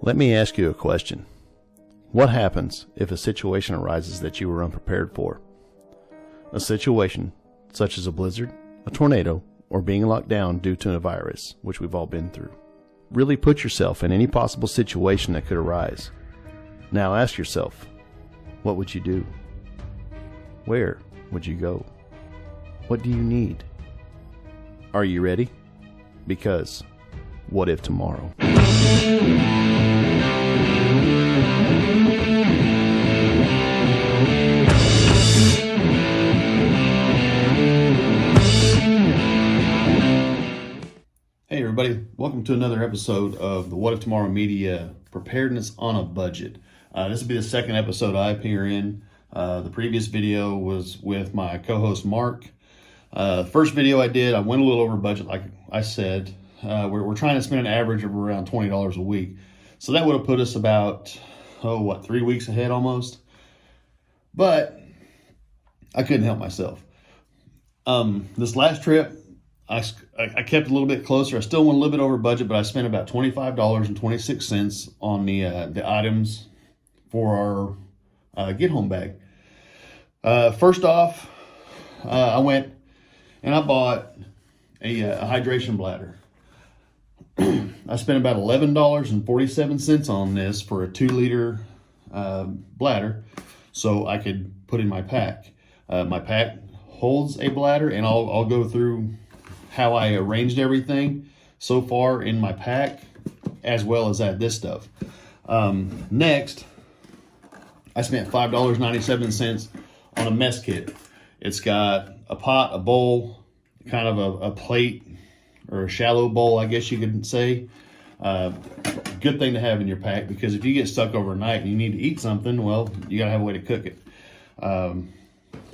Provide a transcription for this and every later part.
Let me ask you a question. What happens if a situation arises that you were unprepared for? A situation such as a blizzard, a tornado, or being locked down due to a virus, which we've all been through. Really put yourself in any possible situation that could arise. Now ask yourself, what would you do? Where would you go? What do you need? Are you ready? Because what if tomorrow? Hey everybody, welcome to another episode of the What If Tomorrow Media Preparedness on a Budget. This will be the second episode I appear in. The previous video was with my co-host Mark. First video I did, I went a little over budget like I said. We're trying to spend an average of around $20 a week. So that would have put us about, 3 weeks ahead almost. But I couldn't help myself. This last trip, I kept a little bit closer. I still went a little bit over budget, but I spent about $25.26 on the items for our get home bag. First off, I went and I bought a hydration bladder. I spent about $11.47 on this for a 2-liter bladder, so I could put in my pack. My pack holds a bladder, and I'll go through how I arranged everything so far in my pack, as well as add this stuff. Next, I spent $5.97 on a mess kit. It's got a pot, a bowl, kind of a plate, or a shallow bowl, I guess you could say. Good thing to have in your pack, because if you get stuck overnight and you need to eat something, well, you gotta have a way to cook it.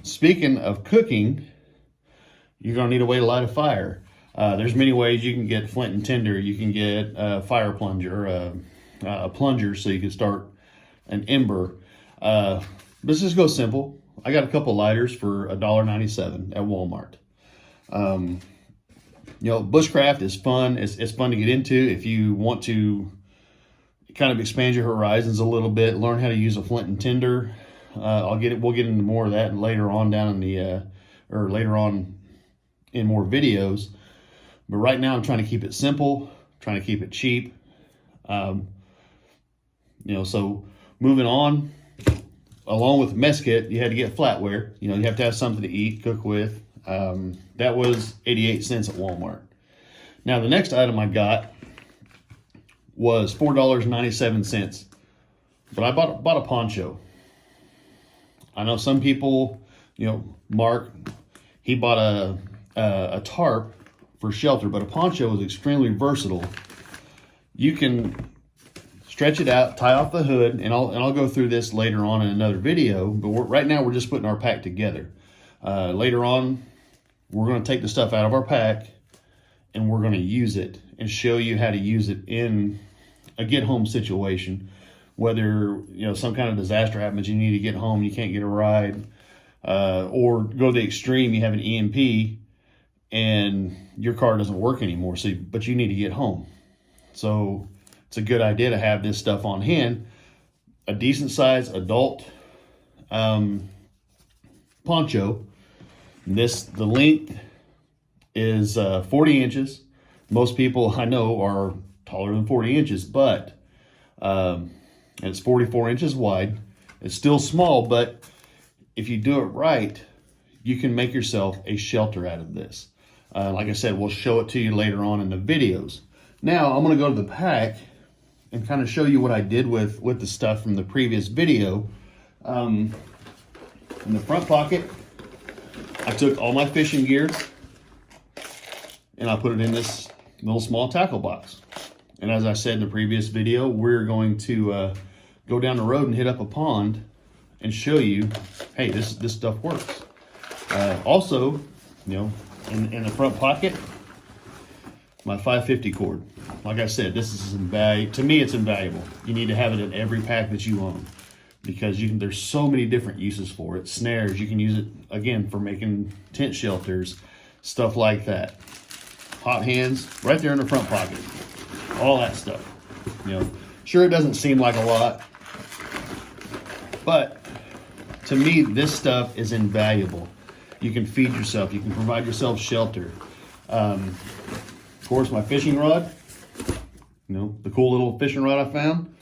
Speaking of cooking, you're gonna need a way to light a fire. There's many ways you can get flint and tinder. You can get a fire plunger, a plunger, so you can start an ember. Let's just go simple. I got a couple lighters for $1.97 at Walmart. Bushcraft is fun. It's fun to get into if you want to kind of expand your horizons a little bit. Learn how to use a flint and tinder. We'll get into more of that later on later on in more videos. But right now I'm trying to keep it simple, trying to keep it cheap. So moving on, along with mess kit, you had to get flatware. You have to have something to eat, cook with. That was 88 cents at Walmart. Now the next item I got was $4.97, but I bought a poncho. I know some people, Mark, he bought a tarp for shelter, but a poncho is extremely versatile. You can stretch it out, tie off the hood, and I'll go through this later on in another video, but right now we're just putting our pack together. Later on, we're going to take the stuff out of our pack and we're going to use it and show you how to use it in a get home situation. Whether, some kind of disaster happens, you need to get home, you can't get a ride, or go to the extreme, you have an EMP and your car doesn't work anymore, but you need to get home. So it's a good idea to have this stuff on hand. A decent size adult poncho. The length is 40 inches. Most people I know are taller than 40 inches, but it's 44 inches wide. It's still small, but if you do it right, you can make yourself a shelter out of this. Like I said, we'll show it to you later on in the videos. Now I'm going to go to the pack and kind of show you what I did with the stuff from the previous video. In the front pocket, I took all my fishing gear and I put it in this little small tackle box. And as I said in the previous video, we're going to go down the road and hit up a pond and show you, hey, this stuff works. Also, in the front pocket, my 550 cord. Like I said, this is invaluable. To me, it's invaluable. You need to have it in every pack that you own, because there's so many different uses for it. Snares, you can use it, again, for making tent shelters, stuff like that. Hot hands, right there in the front pocket. All that stuff. Sure, it doesn't seem like a lot, but to me, this stuff is invaluable. You can feed yourself. You can provide yourself shelter. Of course, my fishing rod, the cool little fishing rod I found,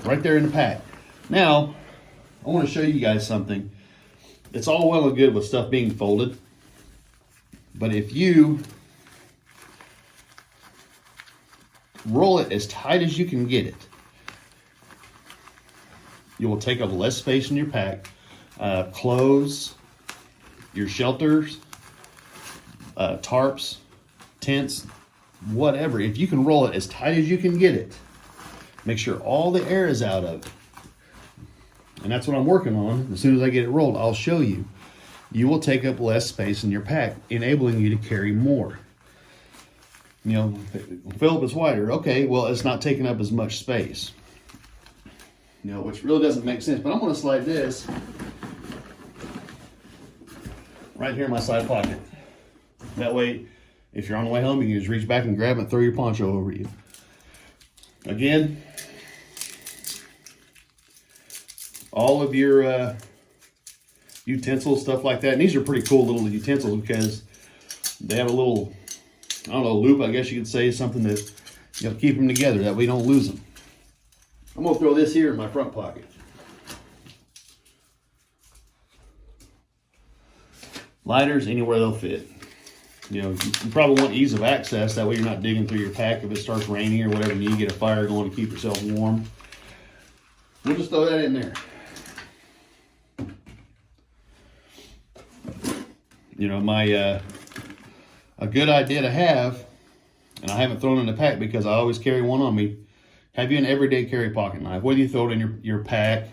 right there in the pack. Now, I want to show you guys something. It's all well and good with stuff being folded, but if you roll it as tight as you can get it, you will take up less space in your pack. Clothes, your shelters, tarps, tents, whatever. If you can roll it as tight as you can get it, make sure all the air is out of it. And that's what I'm working on. As soon as I get it rolled, I'll show you. You will take up less space in your pack, enabling you to carry more. Philip, is wider. Okay, well, it's not taking up as much space. Which really doesn't make sense. But I'm going to slide this right here in my side pocket. That way, if you're on the way home, you can just reach back and grab it and throw your poncho over you. Again, all of your utensils, stuff like that. And these are pretty cool little utensils because they have a little, loop, I guess you could say, something that keep them together. That way you don't lose them. I'm going to throw this here in my front pocket. Lighters, anywhere they'll fit. You probably want ease of access. That way you're not digging through your pack if it starts raining or whatever and you get a fire going to keep yourself warm. We'll just throw that in there. A good idea to have, and I haven't thrown in the pack because I always carry one on me, have you an everyday carry pocket knife. Whether you throw it in your pack,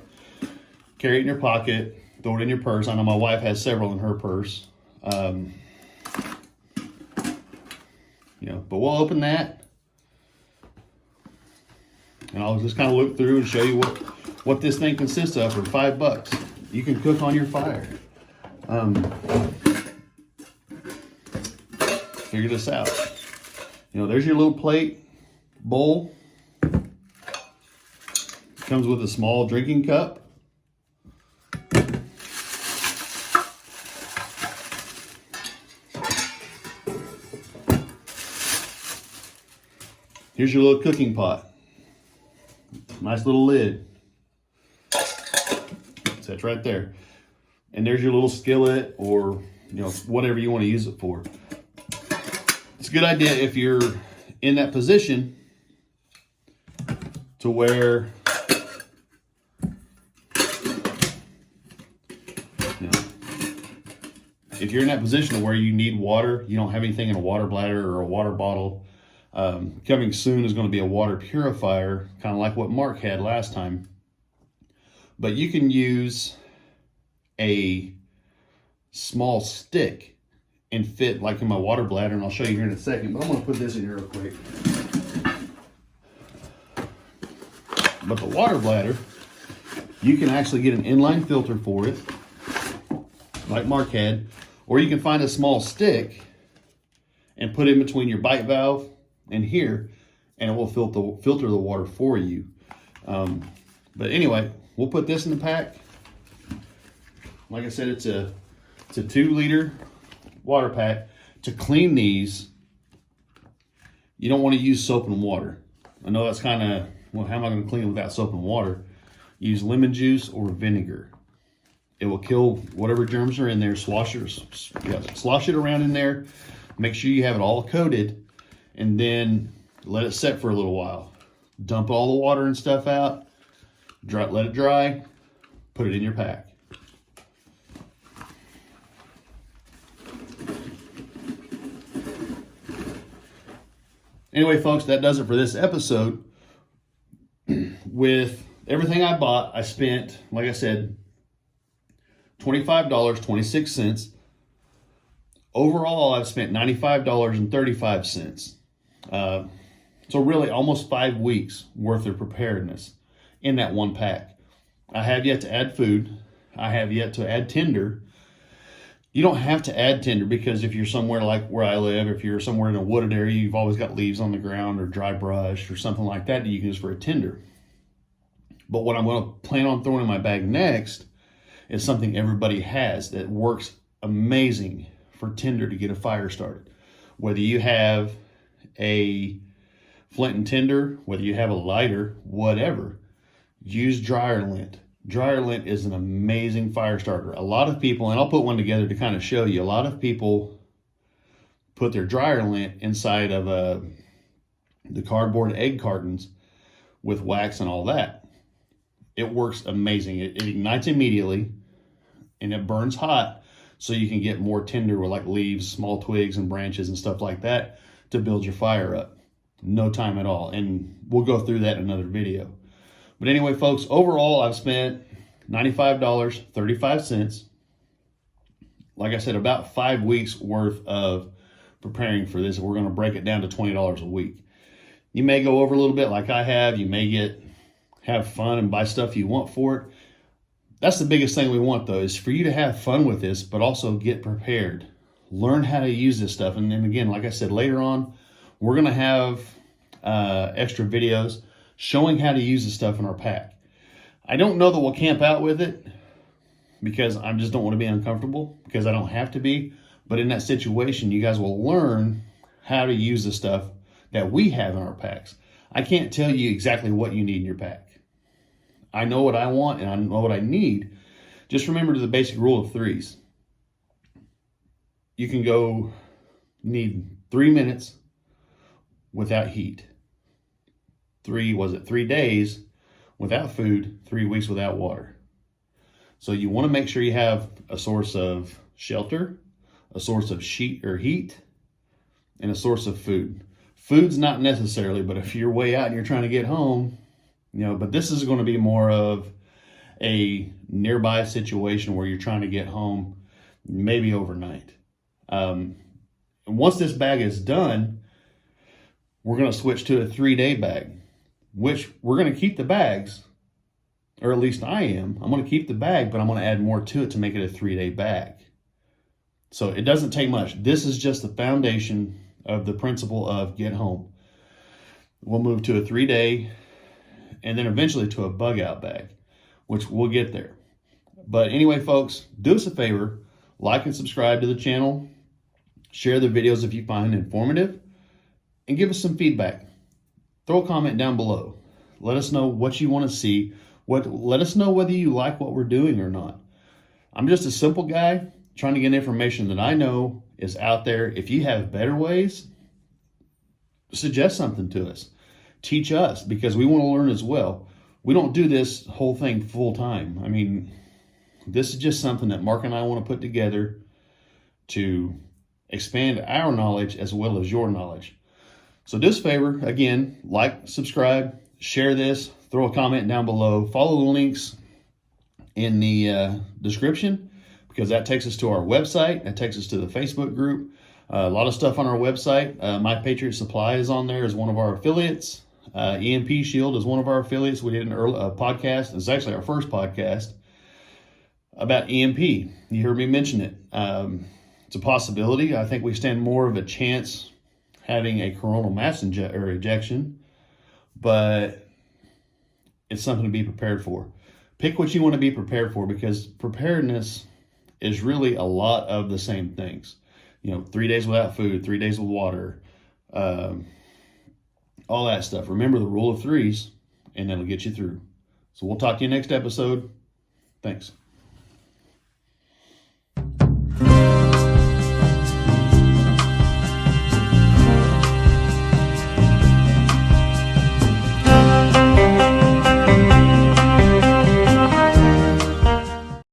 carry it in your pocket, throw it in your purse. I know my wife has several in her purse. But we'll open that, and I'll just kind of look through and show you what this thing consists of for $5. You can cook on your fire. Figure this out. There's your little plate, bowl. Comes with a small drinking cup. Here's your little cooking pot. Nice little lid. Sits right there. And there's your little skillet or, whatever you want to use it for. It's a good idea if you're in that position to where, if you're in that position to where you need water, you don't have anything in a water bladder or a water bottle, coming soon is going to be a water purifier, kind of like what Mark had last time. But you can use a small stick and fit like in my water bladder, and I'll show you here in a second, but I'm going to put this in here real quick. But the water bladder, you can actually get an inline filter for it, like Mark had, or you can find a small stick and put it in between your bite valve and here, and it will filter the water for you. But anyway, we'll put this in the pack. Like I said, it's a 2-liter water pack. To clean these, you don't want to use soap and water. I know that's kind of, well, how am I going to clean it without soap and water? Use lemon juice or vinegar. It will kill whatever germs are in there. Slosh it around in there. Make sure you have it all coated, and then let it set for a little while. Dump all the water and stuff out. Let it dry. Put it in your pack. Anyway, folks, that does it for this episode. With everything I bought, I spent, like I said, $25.26. Overall, I've spent $95.35. So really almost 5 weeks worth of preparedness in that one pack. I have yet to add food. I have yet to add tinder. You don't have to add tinder, because if you're somewhere like where I live, if you're somewhere in a wooded area, you've always got leaves on the ground or dry brush or something like that you can use for a tinder. But what I'm going to plan on throwing in my bag next is something everybody has that works amazing for tinder to get a fire started. Whether you have a flint and tinder, whether you have a lighter, whatever, use dryer lint. Dryer lint is an amazing fire starter. A lot of people, and I'll put one together to kind of show you, a lot of people put their dryer lint inside of the cardboard egg cartons with wax and all that. It works amazing. It ignites immediately and it burns hot, so you can get more tinder with like leaves, small twigs and branches and stuff like that to build your fire up. No time at all. And we'll go through that in another video. But anyway, folks, overall, I've spent $95.35. Like I said, about 5 weeks worth of preparing for this. We're going to break it down to $20 a week. You may go over a little bit like I have. You may have fun and buy stuff you want for it. That's the biggest thing we want, though, is for you to have fun with this, but also get prepared. Learn how to use this stuff. And then again, like I said, later on, we're going to have extra videos showing how to use the stuff in our pack. I don't know that we'll camp out with it because I just don't want to be uncomfortable, because I don't have to be. But in that situation, you guys will learn how to use the stuff that we have in our packs. I can't tell you exactly what you need in your pack. I know what I want and I know what I need. Just remember the basic rule of threes. You can need 3 minutes without heat. 3 days without food, 3 weeks without water. So you want to make sure you have a source of shelter, a source of heat, and a source of food. Food's not necessarily, but if you're way out and you're trying to get home, but this is going to be more of a nearby situation where you're trying to get home, maybe overnight. And once this bag is done, we're going to switch to a 3-day bag, which we're going to keep the bags, or at least I am. I'm going to keep the bag, but I'm going to add more to it to make it a 3-day bag. So it doesn't take much. This is just the foundation of the principle of get home. We'll move to a 3-day and then eventually to a bug out bag, which we'll get there. But anyway, folks, do us a favor, like and subscribe to the channel, share the videos if you find informative, and give us some feedback. Throw a comment down below. Let us know what you want to see. Let us know whether you like what we're doing or not. I'm just a simple guy trying to get information that I know is out there. If you have better ways, suggest something to us. Teach us, because we want to learn as well. We don't do this whole thing full time. I mean, this is just something that Mark and I want to put together to expand our knowledge as well as your knowledge. So do us a favor, again, like, subscribe, share this, throw a comment down below, follow the links in the description, because that takes us to our website, that takes us to the Facebook group. A lot of stuff on our website. My Patriot Supply is on there as one of our affiliates. EMP Shield is one of our affiliates. We did a podcast. It's actually our first podcast about EMP. You heard me mention it. It's a possibility. I think we stand more of a chance having a coronal mass ejection, but it's something to be prepared for. Pick what you want to be prepared for, because preparedness is really a lot of the same things. 3 days without food, 3 days with water, all that stuff. Remember the rule of threes, and that'll get you through. So we'll talk to you next episode. Thanks.